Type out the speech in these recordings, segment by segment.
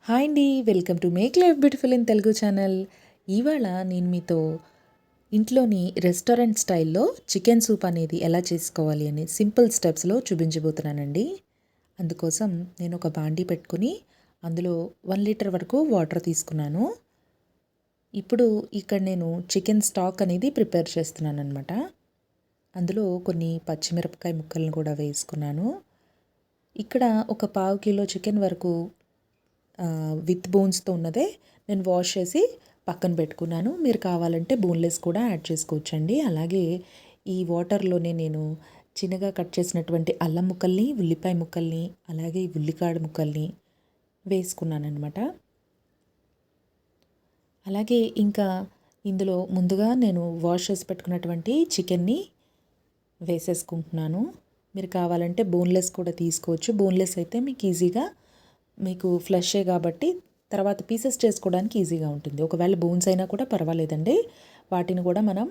Hi అండి, welcome to make life beautiful in Telugu channel. ఇవాళ నేను మీతో ఇంట్లోని రెస్టారెంట్ స్టైల్లో చికెన్ సూప్ అనేది ఎలా చేసుకోవాలి అని సింపుల్ స్టెప్స్లో చూపించబోతున్నానండి. అందుకోసం నేను ఒక బాండీ పెట్టుకుని అందులో 1 లీటర్ వరకు వాటర్ తీసుకున్నాను. ఇప్పుడు ఇక్కడ నేను చికెన్ స్టాక్ అనేది ప్రిపేర్ చేస్తున్నాను అనమాట. అందులో కొన్ని పచ్చిమిరపకాయ ముక్కలను కూడా వేసుకున్నాను. ఇక్కడ ఒక 1/2 కిలో చికెన్ వరకు విత్ బోన్స్తో ఉన్నదే నేను వాష్ చేసి పక్కన పెట్టుకున్నాను. మీరు కావాలంటే బోన్లెస్ కూడా యాడ్ చేసుకోవచ్చండి. అలాగే ఈ వాటర్లోనే నేను చిన్నగా కట్ చేసినటువంటి అల్లం ముక్కల్ని, ఉల్లిపాయ ముక్కల్ని, అలాగే ఉల్లికాడ ముక్కల్ని వేసుకున్నాను అనమాట. అలాగే ఇంకా ఇందులో ముందుగా నేను వాష్ చేసి పెట్టుకున్నటువంటి చికెన్ని వేసేసుకుంటున్నాను. మీరు కావాలంటే బోన్లెస్ కూడా తీసుకోవచ్చు. బోన్లెస్ అయితే మీకు ఈజీగా మీకు ఫ్లెషే కాబట్టి తర్వాత పీసెస్ చేసుకోవడానికి ఈజీగా ఉంటుంది. ఒకవేళ బోన్స్ అయినా కూడా పర్వాలేదండి. వాటిని కూడా మనం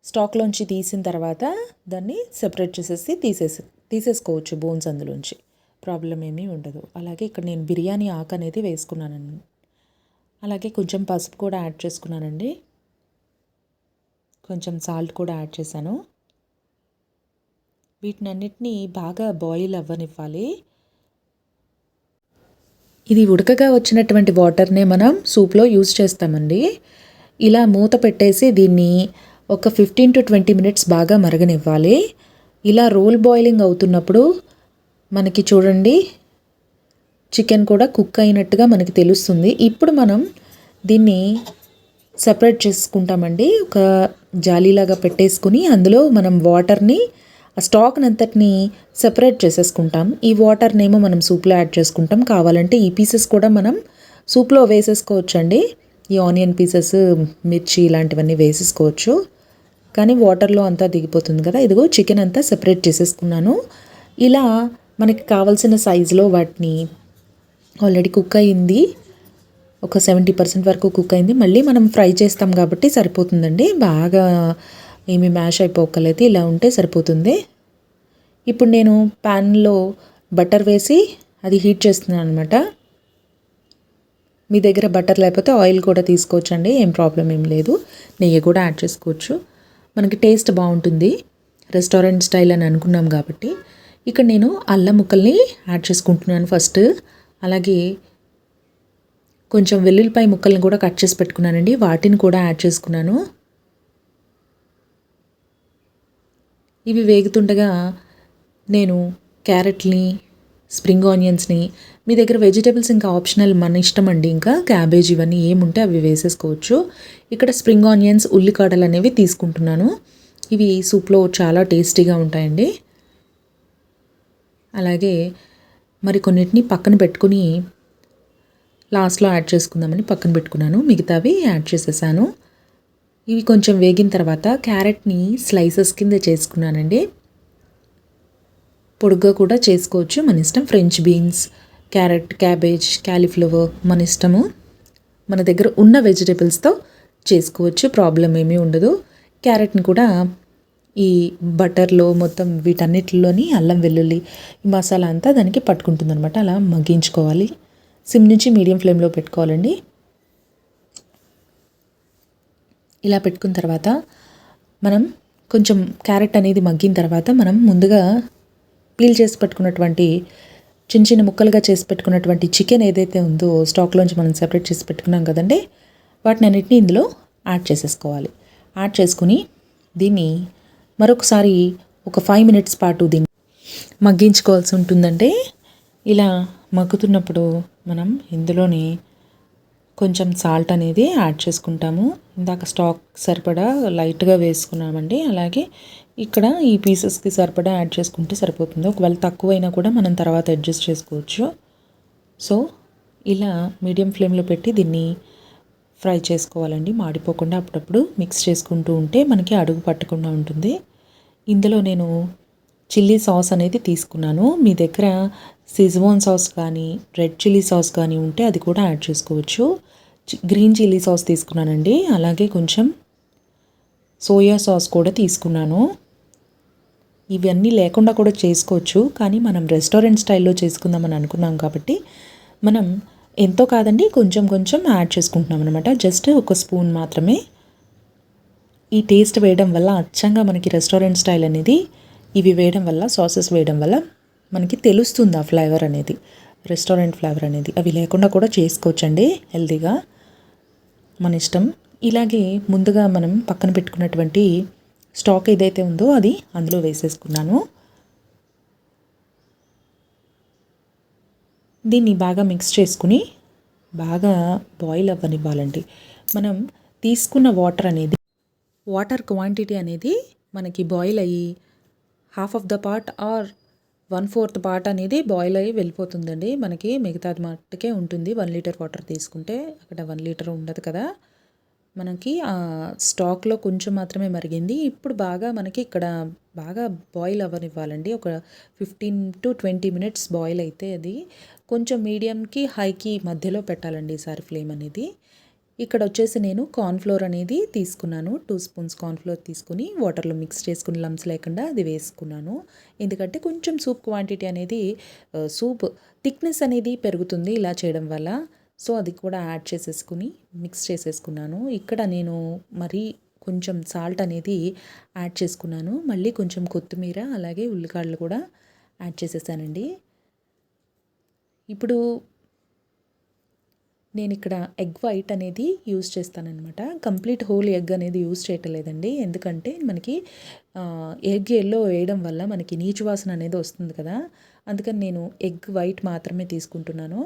స్టాక్లోంచి తీసిన తర్వాత దాన్ని సెపరేట్ చేసేసి తీసేసుకోవచ్చు బోన్స్ అందులోంచి. ప్రాబ్లం ఏమీ ఉండదు. అలాగే ఇక్కడ నేను బిర్యానీ ఆకు అనేది వేసుకున్నానండి. అలాగే కొంచెం పసుపు కూడా యాడ్ చేసుకున్నానండి. కొంచెం సాల్ట్ కూడా యాడ్ చేశాను. వీటినన్నిటినీ బాగా బాయిల్ అవ్వనివ్వాలి. ఇది ఉడకగా వచ్చినటువంటి వాటర్నే మనం సూప్లో యూజ్ చేస్తామండి. ఇలా మూత పెట్టేసి దీన్ని ఒక 15 to 20 మినిట్స్ బాగా మరగనివ్వాలి. ఇలా రోల్ బాయిలింగ్ అవుతున్నప్పుడు మనకి చూడండి చికెన్ కూడా కుక్ అయినట్టుగా మనకి తెలుస్తుంది. ఇప్పుడు మనం దీన్ని సెపరేట్ చేసుకుంటామండి. ఒక జాలీలాగా పెట్టేసుకుని అందులో మనం వాటర్ని ఆ స్టాక్ని అంతటిని సెపరేట్ చేసేసుకుంటాం. ఈ వాటర్నేమో మనం సూప్లో యాడ్ చేసుకుంటాం. కావాలంటే ఈ పీసెస్ కూడా మనం సూప్లో వేసేసుకోవచ్చండి. ఈ ఆనియన్ పీసెస్, మిర్చి ఇలాంటివన్నీ వేసేసుకోవచ్చు. కానీ వాటర్లో అంతా దిగిపోతుంది కదా. ఇదిగో చికెన్ అంతా సెపరేట్ చేసేసుకున్నాను. ఇలా మనకి కావాల్సిన సైజులో వాటిని ఆల్రెడీ కుక్ అయింది. ఒక 70% వరకు కుక్ అయింది. మళ్ళీ మనం ఫ్రై చేస్తాం కాబట్టి సరిపోతుందండి. బాగా ఏమి మ్యాష్ అయిపోకలేదు. ఇలా ఉంటే సరిపోతుంది. ఇప్పుడు నేను ప్యాన్లో బటర్ వేసి అది హీట్ చేస్తున్నాను అనమాట. మీ దగ్గర బటర్ లేకపోతే ఆయిల్ కూడా తీసుకోవచ్చండి. ఏం ప్రాబ్లం ఏం లేదు. నెయ్యి కూడా యాడ్ చేసుకోవచ్చు. మనకి టేస్ట్ బాగుంటుంది. రెస్టారెంట్ స్టైల్ అని అనుకున్నాం కాబట్టి. ఇక్కడ నేను అల్లం ముక్కల్ని యాడ్ చేసుకుంటున్నాను ఫస్ట్. అలాగే కొంచెం వెల్లుల్లిపాయ ముక్కల్ని కూడా కట్ చేసి పెట్టుకున్నానండి. వాటిని కూడా యాడ్ చేసుకున్నాను. ఇవి వేగుతుండగా నేను క్యారెట్ని, స్ప్రింగ్ ఆనియన్స్ని, మీ దగ్గర వెజిటేబుల్స్ ఇంకా ఆప్షనల్ మన ఇష్టం అండి. ఇంకా క్యాబేజ్ ఇవన్నీ ఏముంటే అవి వేసేసుకోవచ్చు. ఇక్కడ స్ప్రింగ్ ఆనియన్స్, ఉల్లికాడలు అనేవి తీసుకుంటున్నాను. ఇవి సూప్లో చాలా టేస్టీగా ఉంటాయండి. అలాగే మరి కొన్నిటిని పక్కన పెట్టుకుని లాస్ట్లో యాడ్ చేసుకుందామని పక్కన పెట్టుకున్నాను. మిగతావి యాడ్ చేసేసాను. ఇవి కొంచెం వేగిన తర్వాత క్యారెట్ని స్లైసెస్ కింద చేసుకున్నానండి. పొడుగ్గా కూడా చేసుకోవచ్చు, మన ఇష్టం. French beans, carrot, cabbage, cauliflower మన ఇష్టము. మన దగ్గర ఉన్న వెజిటేబుల్స్తో చేసుకోవచ్చు, ప్రాబ్లం ఏమీ ఉండదు. క్యారెట్ని కూడా ఈ బటర్లో మొత్తం వీటన్నిటిలోని అల్లం వెల్లుల్లి మసాలా అంతా దానికి పట్టుకుంటుందన్నమాట. అలా మగ్గించుకోవాలి. సిమ్ నుంచి మీడియం ఫ్లేమ్లో పెట్టుకోవాలండి. ఇలా పెట్టుకున్న తర్వాత మనం కొంచెం క్యారెట్ అనేది మగ్గిన తర్వాత మనం ముందుగా పీల్ చేసి పెట్టుకున్నటువంటి చిన్న చిన్న ముక్కలుగా చేసి పెట్టుకున్నటువంటి చికెన్ ఏదైతే ఉందో స్టాక్లోంచి మనం సెపరేట్ చేసి పెట్టుకున్నాం కదండి, వాటిని అన్నిటిని ఇందులో యాడ్ చేసేసుకోవాలి. యాడ్ చేసుకుని దీన్ని మరొకసారి ఒక 5 మినిట్స్ పాటు దీన్ని మగ్గించుకోవాల్సి ఉంటుందంటే, ఇలా మగ్గుతున్నప్పుడు మనం ఇందులోని కొంచెం సాల్ట్ అనేది యాడ్ చేసుకుంటాము. ఇందాక స్టాక్ సరిపడా లైట్గా వేసుకున్నామండి. అలాగే ఇక్కడ ఈ పీసెస్కి సరిపడా యాడ్ చేసుకుంటే సరిపోతుంది. ఒకవేళ తక్కువైనా కూడా మనం తర్వాత అడ్జస్ట్ చేసుకోవచ్చు. సో ఇలా మీడియం ఫ్లేమ్లో పెట్టి దీన్ని ఫ్రై చేసుకోవాలండి. మాడిపోకుండా అప్పుడప్పుడు మిక్స్ చేసుకుంటూ ఉంటే మనకి అడుగు పట్టకుండా ఉంటుంది. ఇందులో నేను చిల్లీ సాస్ అనేది తీసుకున్నాను. మీ దగ్గర సిజ్వాన్ సాస్ కానీ రెడ్ చిల్లీ సాస్ కానీ ఉంటే అది కూడా యాడ్ చేసుకోవచ్చు. గ్రీన్ చిల్లీ సాస్ తీసుకున్నానండి. అలాగే కొంచెం సోయా సాస్ కూడా తీసుకున్నాను. ఇవన్నీ లేకుండా కూడా చేసుకోవచ్చు, కానీ మనం రెస్టారెంట్ స్టైల్లో చేసుకుందామని అనుకున్నాం కాబట్టి మనం ఎంతో కాదండి, కొంచెం కొంచెం యాడ్ చేసుకుంటున్నాం అనమాట. జస్ట్ ఒక స్పూన్ మాత్రమే. ఈ టేస్ట్ వేయడం వల్ల అచ్చంగా మనకి రెస్టారెంట్ స్టైల్ అనేది ఇవి వేయడం వల్ల, సాసెస్ వేయడం వల్ల మనకి తెలుస్తుంది ఆ ఫ్లేవర్ అనేది, రెస్టారెంట్ ఫ్లేవర్ అనేది. అవి లేకుండా కూడా చేసుకోవచ్చండి హెల్తీగా, మన ఇష్టం. ఇలాగే ముందుగా మనం పక్కన పెట్టుకున్నటువంటి స్టాక్ ఏదైతే ఉందో అది అందులో వేసేసుకున్నాను. దీన్ని బాగా మిక్స్ చేసుకుని బాగా బాయిల్ అవ్వనివ్వాలండి. మనం తీసుకున్న వాటర్ క్వాంటిటీ అనేది మనకి బాయిల్ అయ్యి half of the part or 1/4 part అనేది బాయిల్ అయ్యి వెళ్ళిపోతుందండి. మనకి మిగతాది మట్టుకే ఉంటుంది. 1 లీటర్ వాటర్ తీసుకుంటే అక్కడ 1 లీటర్ ఉండదు కదా. మనకి స్టాక్లో కొంచెం మాత్రమే మరిగింది. ఇప్పుడు బాగా మనకి ఇక్కడ బాగా బాయిల్ అవ్వనివ్వాలండి. ఒక 15-20 మినిట్స్ బాయిల్ అయితే అది కొంచెం మీడియంకి హైకి మధ్యలో పెట్టాలండి ఈసారి ఫ్లేమ్ అనేది. ఇక్కడ వచ్చేసి నేను కార్న్‌ఫ్లోర్ అనేది తీసుకున్నాను. 2 స్పూన్స్ కార్న్‌ఫ్లోర్ తీసుకొని వాటర్లో మిక్స్ చేసుకుని లంప్స్ లేకుండా అది వేసుకున్నాను. ఎందుకంటే కొంచెం సూప్ క్వాంటిటీ అనేది సూప్ థిక్నెస్ అనేది పెరుగుతుంది ఇలా చేయడం వల్ల. సో అది కూడా యాడ్ చేసేసుకుని మిక్స్ చేసేసుకున్నాను. ఇక్కడ నేను మరీ కొంచెం సాల్ట్ అనేది యాడ్ చేసుకున్నాను. మళ్ళీ కొంచెం కొత్తిమీర అలాగే ఉల్లికాడలు కూడా యాడ్ చేసేసానండి. ఇప్పుడు నేను ఇక్కడ ఎగ్ వైట్ అనేది యూజ్ చేస్తానన్నమాట. కంప్లీట్ హోల్ ఎగ్ అనేది యూజ్ చేయటం లేదండి. ఎందుకంటే మనకి ఎగ్ ఎల్లో వేయడం వల్ల మనకి నీచు వాసన అనేది వస్తుంది కదా. అందుకని నేను ఎగ్ వైట్ మాత్రమే తీసుకుంటున్నాను.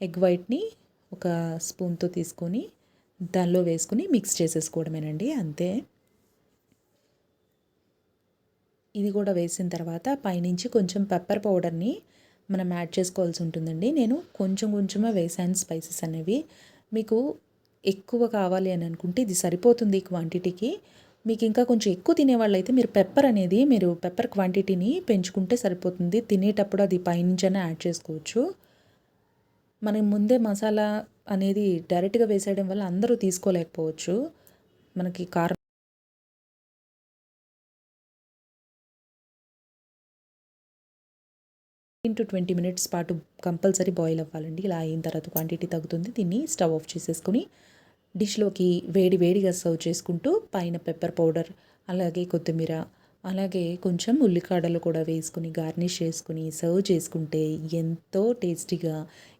ఎగ్ వైట్ని ఒక స్పూన్తో తీసుకొని దానిలో వేసుకొని మిక్స్ చేసేసుకోవడమేనండి, అంతే. ఇది కూడా వేసిన తర్వాత పైనుంచి కొంచెం పెప్పర్ పౌడర్ని మనం యాడ్ చేసుకోవాల్సి ఉంటుందండి. నేను కొంచెం కొంచెమే వేసాను స్పైసెస్ అనేవి. మీకు ఎక్కువ కావాలి అని అనుకుంటే ఇది సరిపోతుంది ఈ క్వాంటిటీకి. మీకు ఇంకా కొంచెం ఎక్కువ తినేవాళ్ళైతే మీరు పెప్పర్ క్వాంటిటీని పెంచుకుంటే సరిపోతుంది. తినేటప్పుడు అది పైనుంచైనా యాడ్ చేసుకోవచ్చు. మనం ముందే మసాలా అనేది డైరెక్ట్గా వేసేయడం వల్ల అందరూ తీసుకోలేకపోవచ్చు. మనకి కారం 15-20 మినిట్స్ పాటు కంపల్సరీ బాయిల్ అవ్వాలండి. ఇలా అయిన తర్వాత క్వాంటిటీ తగ్గుతుంది. దీన్ని స్టవ్ ఆఫ్ చేసేసుకొని డిష్లోకి వేడిగా సర్వ్ చేసుకుంటూ పైన పెప్పర్ పౌడర్ అలాగే కొత్తిమీర అలాగే కొంచెం ఉల్లికాడలు కూడా వేసుకుని గార్నిష్ చేసుకుని సర్వ్ చేసుకుంటే ఎంతో టేస్టీగా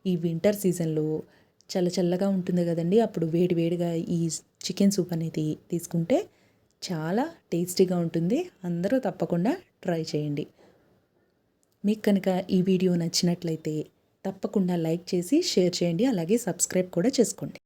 ఈ వింటర్ సీజన్లో చల్లగా ఉంటుంది కదండి. అప్పుడు వేడిగా ఈ చికెన్ సూప్ అనేది తీసుకుంటే చాలా టేస్టీగా ఉంటుంది. అందరూ తప్పకుండా ట్రై చేయండి. మీకు కనుక ఈ వీడియో నచ్చినట్లయితే తప్పకుండా లైక్ చేసి షేర్ చేయండి. అలాగే సబ్స్క్రైబ్ కూడా చేసుకోండి.